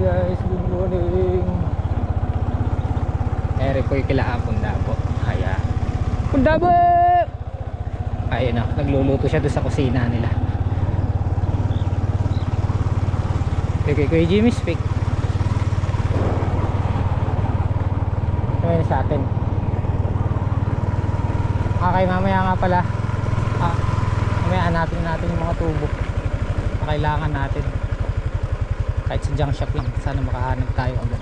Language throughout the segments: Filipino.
guys, good morning. Ere po yung kila Punda po. Ayan. Punda po! Ayun o, nagluluto siya doon sa kusina nila. Okay, Kuya Jimmy, speak. Ayun sa atin. Okay, mamaya nga pala. Mamaya hanapin natin yung mga tubo na kailangan natin. Kahit sa junk shop lang, sana makahanap tayo agad.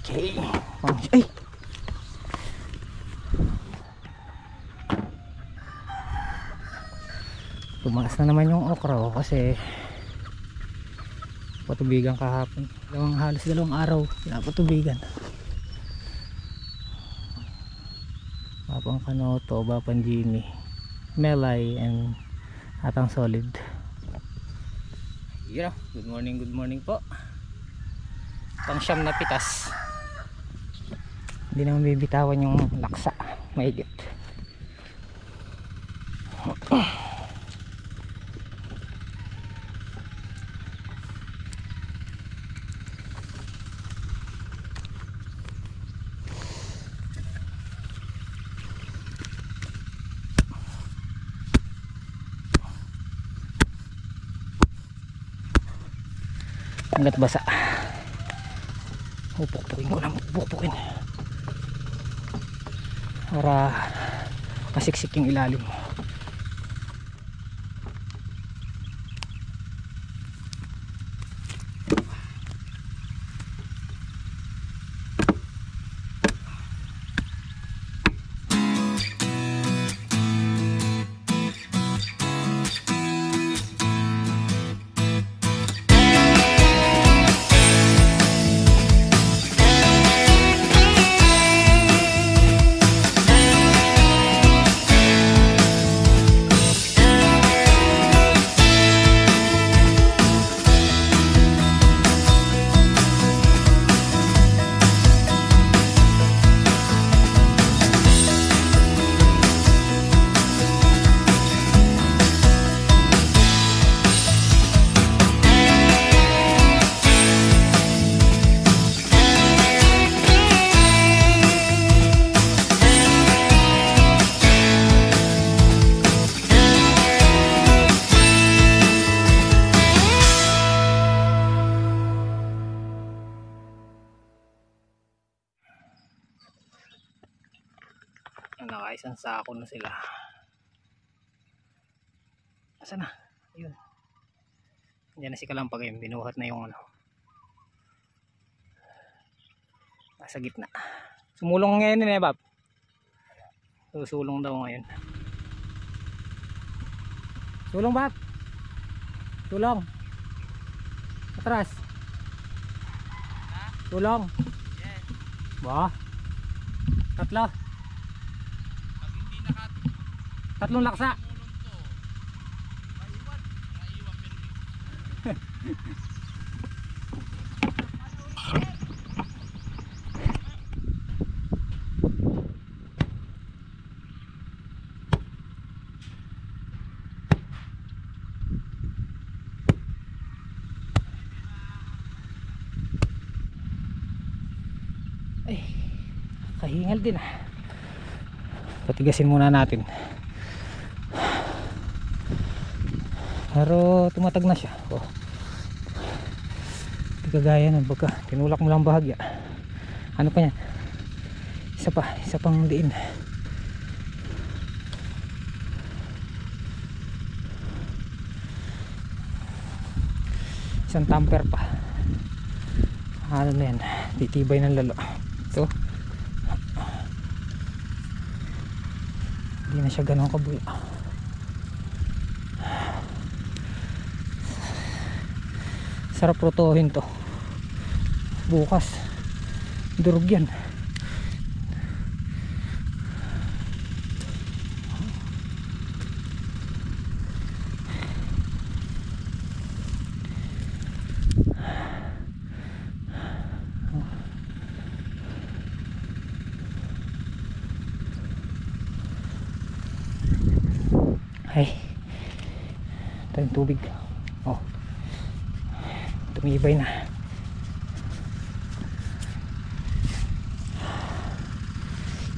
Okay. Ay! Tumaas na naman yung okra kasi patubigan kahapon. Halos dalawang araw pinapatubigan. Bapang Kanoto, Bapang Jimmy, Melay, and Atang Solid. Good morning po. Pang siyam na pitas. Hindi naman bibitawan yung laksa. Mahigit. Hanggat basa. Pupukpukin ko lang, pupukpukin para masiksik yung ilalim. Nakaisang sako na sila. Asa na? Yun. Diyan na si Kalampag yun. Binuhat na yung ano. Nasa gitna. Sumulong ngayon eh, Bab. Susulong daw ngayon. Sulong, Bab. Sulong. Atras. Sulong. Yes. Ba? Tatlo. Tatlong laksa. Ay, kahingal din ah. Patigasin muna natin. Pero tumatag na siya. Oh. Hindi kagaya nun pagka tinulak mo lang bahagya. Ano pa yan? Isa pang diin. Isang tamper pa. Ano na yan? Titibay ng lalo. Ito. Hindi na siya ganun kabuyo. Sarap protohin to bukas. Durog yan. Ay, ito yung tubig. Oh, tumibay na.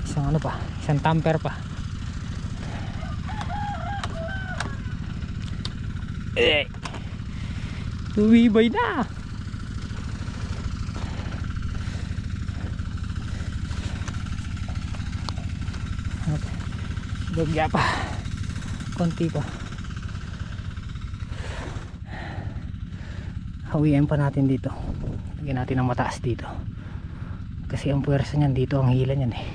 Isang ano pa, isang tamper pa. Tumibay na. Bagya pa, konti pa. Hawiin pa natin dito. Lagyan natin ng mataas dito kasi ang puwersa niyan dito, ang hila niyan eh.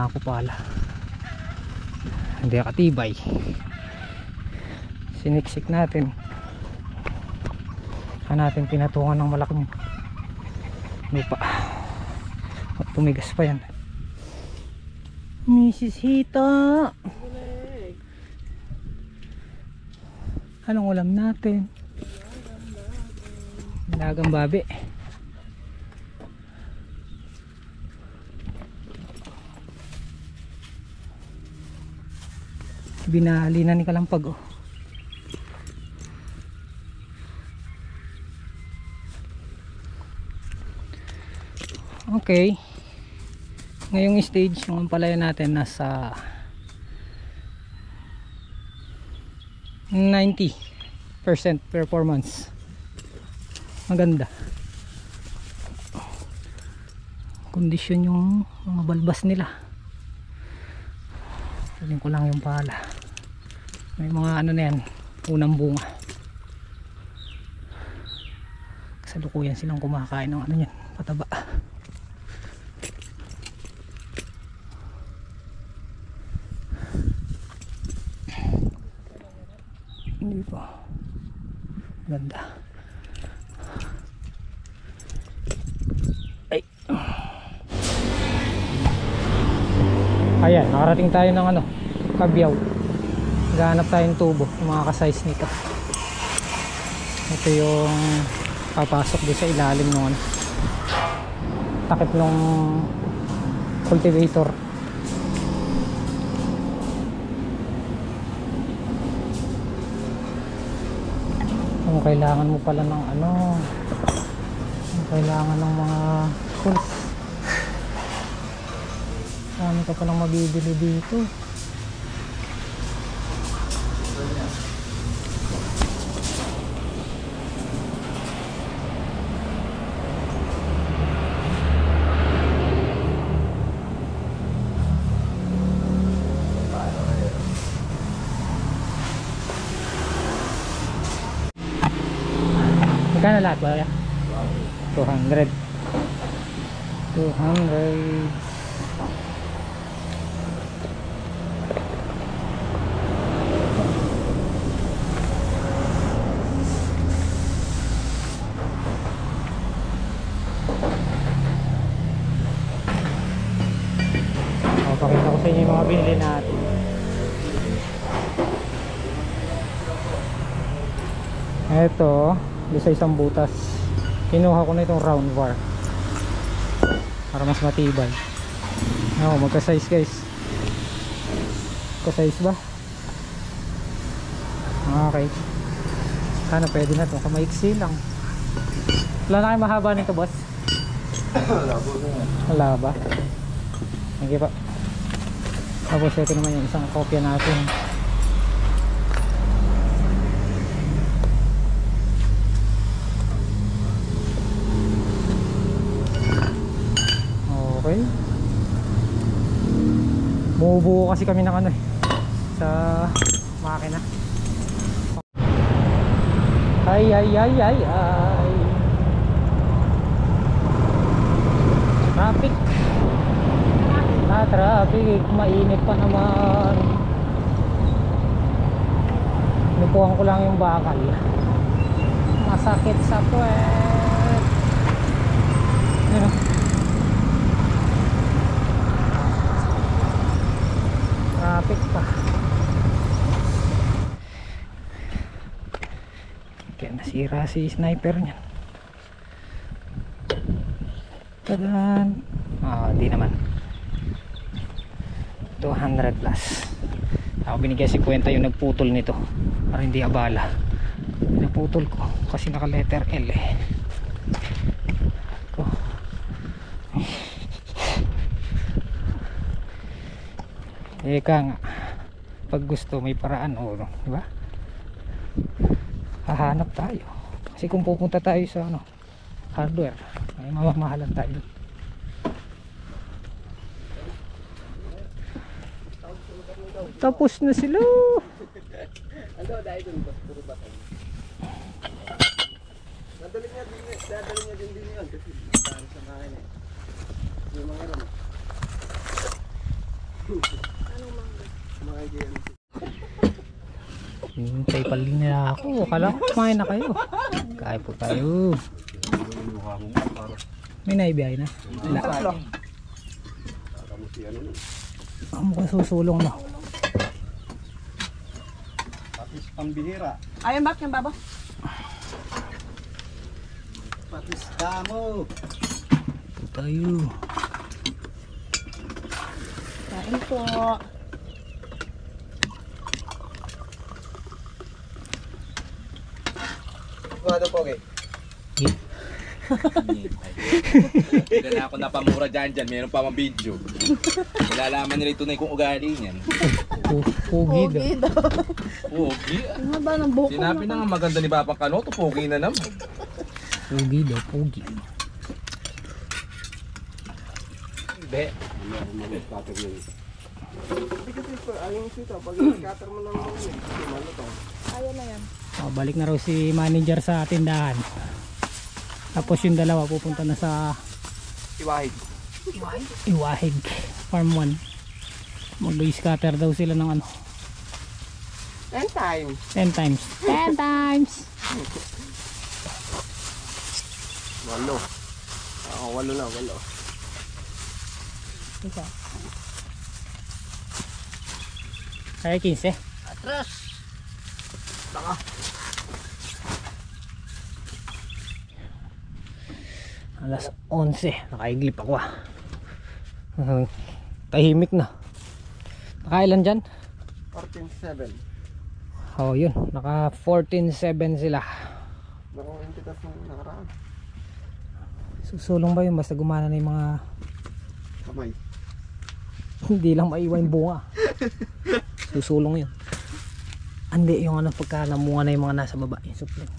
Ako pala hindi katibay, siniksik natin, natin pinatungan ng malaking lupa at tumigas pa yan. Mrs. Hita, anong ulam natin? Lagang babi. Binali na ni Kalampag oh. Okay, ngayong stage yung ampalaya natin nasa 90% performance. Maganda kondisyon yung mga balbas nila. Tuloy ko lang yung pala. May mga ano na yan, unang bunga. Kasalukuyan silang kumakain ng ano yan, pataba. Hindi pa. Ganda. Ay. Ayan, nakarating tayo ng ano, Kabyaw. Gahanap tayong tubo, yung mga ka-size nito. Ito yung papasok doon sa ilalim ng ano, takip ng cultivator. Kung kailangan mo pala ng ano, kung kailangan ng mga tools, ano ka palang mabibili dito. Magkano lahat ba? 200. 200. Pakita ko sa inyo yung mga binili natin. Eto, doon sa isang butas kinuha ko na itong round bar para mas matibay. Magka-size guys. Magka-size ba? Okay, sana pwede na ito. Kamaiksi lang. Wala na kayo mahaba nito boss? Wala ba? Sige pa. Tapos ito naman yung isang kopya natin. Okay. Bubuo kasi kami ng ano eh, sa makina. Ay ay ay ay ay. Traffic. Traffic, mainit pa naman. Nupuan ko lang yung bakal. Masakit sa puwet. Ano? Traffic pa. Kaya nasira si sniper niya. Tadan. Di naman. 200 plus. Ako binigyan 50 yung nagputol nito para hindi abala. Pinaputol ko kasi naka letter L eh. Eka nga, pag gusto may paraan, di ba? Hahanap tayo. Kasi kung pupunta tayo sa hardware, may mamamahalan tayo. Tapos na sila. Ano dahil dun ba? Puro batang. Dadali niya din yun kasi para sa bahay niya. Yung mga ram. Anong mga? Mga GMC. Hintay pa rin nila ako. Akala ko kumain na kayo. Kain po tayo. May naibiyay na. Wala. Mukhang susulong na. Patis pambihira. Ayun bak yung babo. Patis damo. Po tayo. Kain po. Ano po okay? Hindi na ako napamura dyan, meron pa mga video. Nilalaman nila ito na kung ugali niyan. Pugi daw. Pogi. Ano ba ng buko? Sinabi na nga maganda ni Papa Kanoto, pogi na naman. Pugi daw, pugi. Hindi. Hindi kasi ayun sito. Pag i-cutter mo lang mo yun. Malutong. Ayun na yan. Balik na raw si manager sa tindahan. Tapos yung dalawa pupunta na sa Iwahig. Iwahig Farm 1. Mag-scatter daw sila ng 10 times. 10 times. 10 times. Walo. Walo na, walo. Ito. Kaya 15. Atras. Taka. Alas 11. Nakaiglip ako tahimik na. Nakailan dyan? 14-7. Yun. Naka 14-7 sila. Nakuha yung titas ng nakaraan. Susulong ba yun? Basta gumana na yung mga Kamay. hindi lang maiwan yung bunga. Susulong yun. Hindi yung pagka namunga na yung mga nasa baba. Yung supling.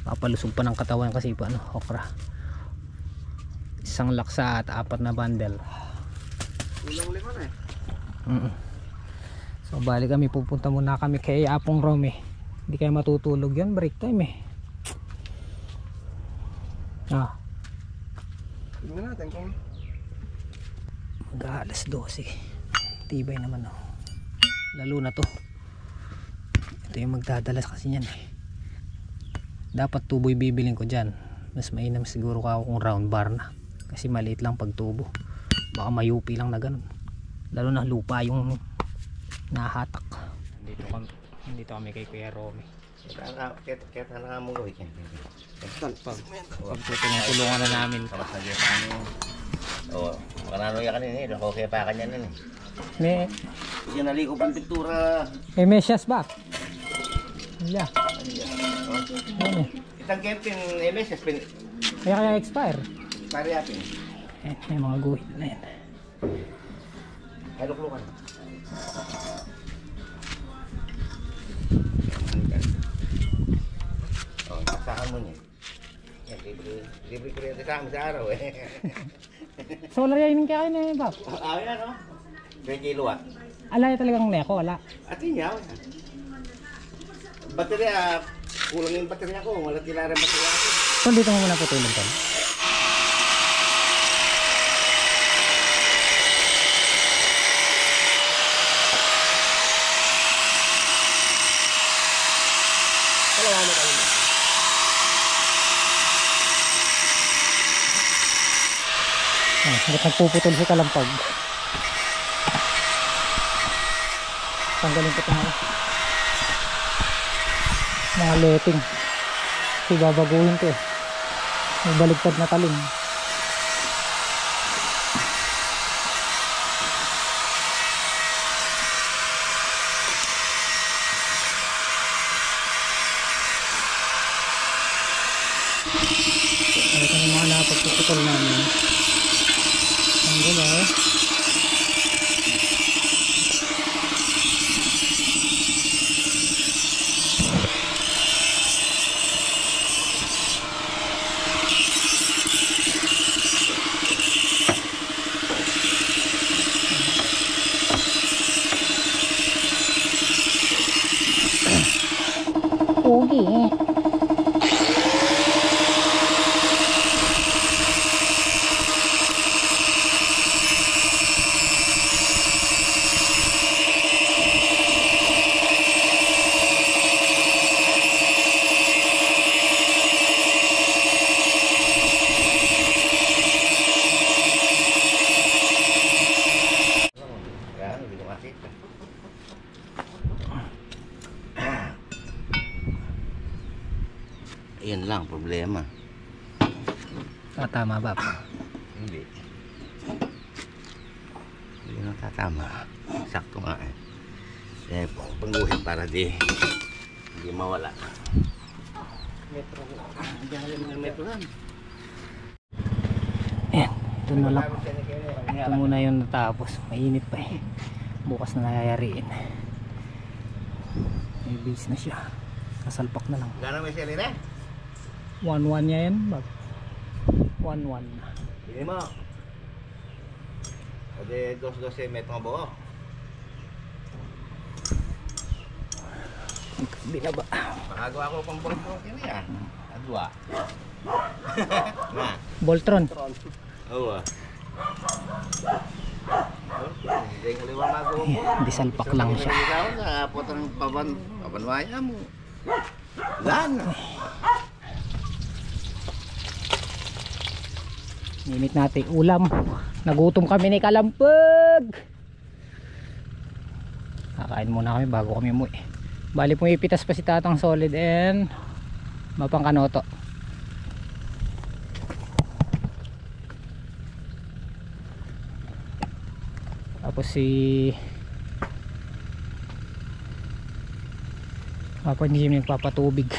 Papalusog pa ng katawan kasi pa okra. Isang laksa at 4 na bundle. Ulang 5 na So bali kami, pupunta muna kami kay Apong Rome. Hindi kayo matutulog yan, break time eh. Tignan natin kung Mag-alas 12. Tibay naman lalo na to. Ito yung magdadalas kasi yan eh. Dapat tubo'y bibiling ko dyan. Mas mainam siguro ako kung round bar na. Kasi maliit lang pag tubo. Baka mayupi lang na ganun. Lalo na lupa yung nahatak. Nandito kami kay Kuya Romy. Kaya na nga mong gawin yan. Pagtutulungan na namin. Kapasagay pa kami. Oo, makarano yan kanina eh. Ako kaya pa kanya nun eh. Yan naligo pang pintura. May mesyas ba? Yeah. Yan eh. Itang kempin MS, Kaya expire. pare atin. May mga guhit na yan. Ay, luklukan. Oh, saksakan mo niya. Yan, libre kuryente sa amin sa araw eh. Solar yan kaya na eh, Bap. Yan, no? 10 kilowatt. Alay talagang neko, wala. At inyaw. Baterya, kulang yung baterya ko. Wala tila rin baterya ko. So dito mo muna putulog ka. Bakit nagpuputol si Kalampag? Tanggalin ko ito mga letting. Kasi babaguhin ito eh. May baligtad na talim. Ito yung mga napagpuputol namin. Tanggal eh. Pogi eh. Kaya hindi ko makita. Yan lang problema. Tama ba? Hindi. Hindi na tatama. Sakto nga eh. Eh, pangguhit para hindi mawala. Metro. Metro lang. Ayan, ito na lang. Ito muna yung natapos. Mainit pa eh. Bukas na nayayariin. May base na siya. Kasalpak na lang. Gano'n may sili na? 1-1 niya yan. 1-1 na. Hindi mo. Pwede 2-12 metro ang buo. Binaba. Makagawa ko pang boltron yan yan. Adwa. Na. Voltron. Oo. Hindi kaliwa magawa mo. Disalpak lang siya. Nakapot ang pabanwaya mo. Lan. Init natin ulam. Nagutom kami ni Kalampag. Kakain muna kami bago kami umuwi. Bali pumipitas pa si Tatang Solid and Mapang Kanoto. Tapos si Papa Jim nagpapatubig.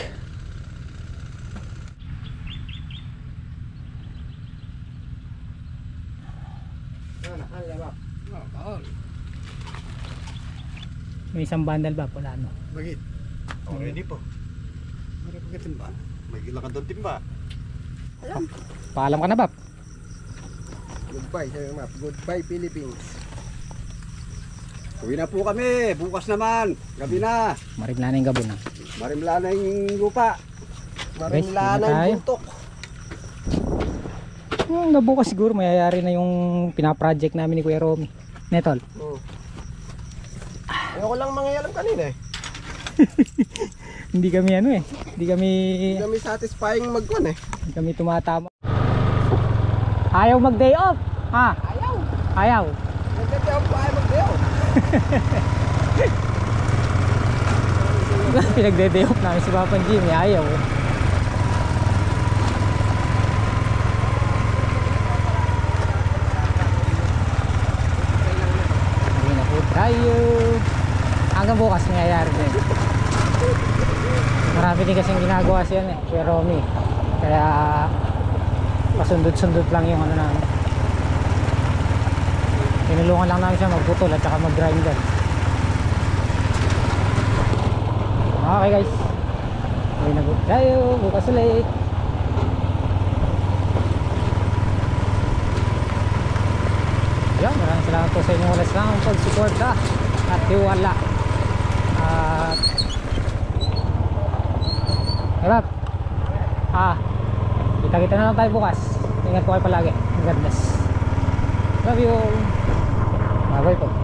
May isang bundle ba? Wala no? Bakit? Oh, ready po. Meron pa timba. May lakad doon timba. Paalam ka na ba? Goodbye sa'yo map. Goodbye Philippines. Uwi na po kami. Bukas naman. Gabi na. Marimla na yung gabon na. Marimla na yung lupa. Marimla Guys, na tayo. yung buntok. Nabukas siguro mayayari na yung pinaproject namin ni Kuya Romy. Netol. Oh. Ayoko lang mangialam kanina eh. Hindi kami ano eh. Hindi kami Hindi kami satisfying magkuhan eh. hindi kami tumatama. Ayaw mag day off. Ha? Ayaw. Ayaw. Nagkati ako pa ayaw mag-day. Pinagde-day off namin si Papa Jimmy. Ayaw eh. Hindi na po tayo. Hanggang bukas nangyayari din. Marami din kasing ginagawa siya eh, Kuya Romy. Kaya pasundot-sundot lang yung ano namin. Tinulungan lang namin siya magputol at saka mag-grinder. Okay guys, uwi na po tayo. Bukas ulit. Yan, maraming salamat. salamat po sa inyong walang sawang pagsuporta at tiwala. At hirap. Kita-kita na lang tayo bukas. Ingat po kayo palagi. God bless. Love you. Bye bye po.